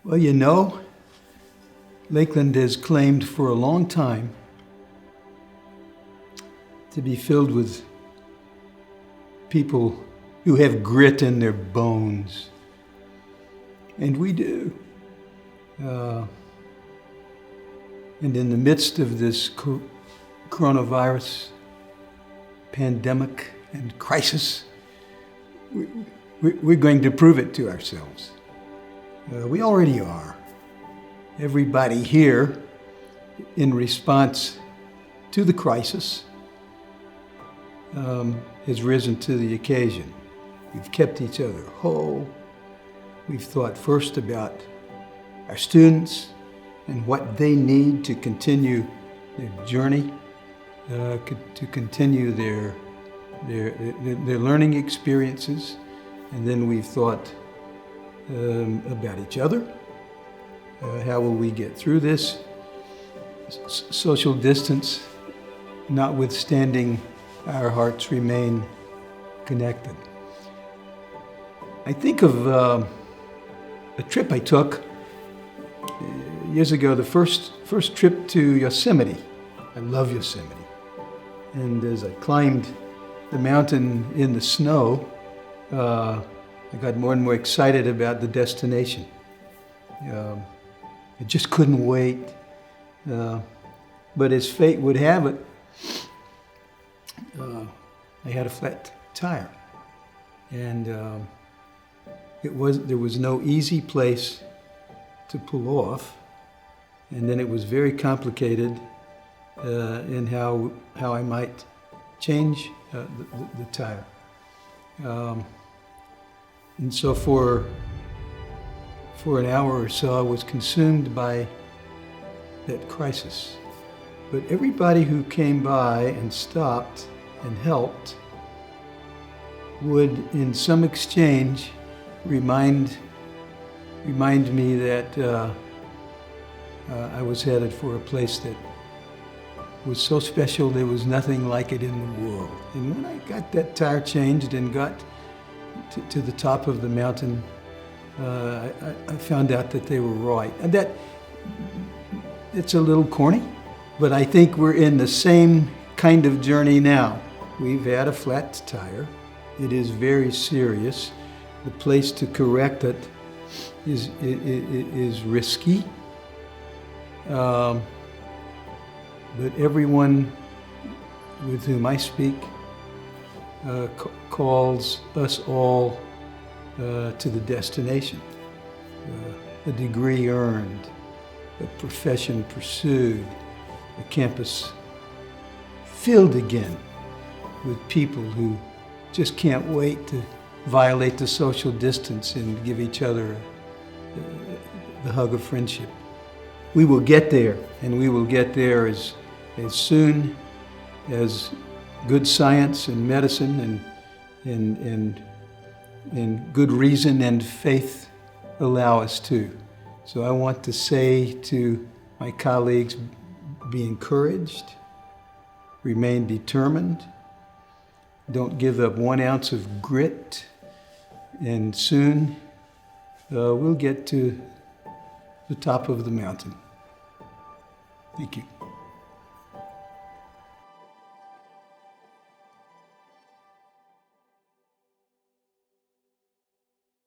Well, you know, Lakeland has claimed for a long time to be filled with people who have grit in their bones. And we do. And in the midst of this coronavirus pandemic and crisis, we're going to prove it to ourselves. We already are. Everybody here, in response to the crisis, has risen to the occasion. We've kept each other whole. We've thought first about our students and what they need to continue their journey, to continue their learning experiences. And then we've thought about each other. How will we get through this? Social distance notwithstanding, our hearts remain connected. I think of a trip I took years ago, the first trip to Yosemite. I love Yosemite. And as I climbed the mountain in the snow, I got more and more excited about the destination. I just couldn't wait. But as fate would have it, I had a flat tire. And there was no easy place to pull off. And then it was very complicated in how I might change the tire. And so for an hour or so, I was consumed by that crisis. But everybody who came by and stopped and helped would, in some exchange, remind me that I was headed for a place that was so special there was nothing like it in the world. And when I got that tire changed and got to the top of the mountain, I found out that they were right. And it's a little corny, but I think we're in the same kind of journey now. We've had a flat tire. It is very serious. The place to correct it is risky. But everyone with whom I speak calls us all to the destination. A degree earned, a profession pursued, a campus filled again with people who just can't wait to violate the social distance and give each other the hug of friendship. We will get there, and we will get there as soon as good science and medicine and good reason and faith allow us to. So I want to say to my colleagues, be encouraged, remain determined, don't give up 1 ounce of grit, and soon we'll get to the top of the mountain. Thank you.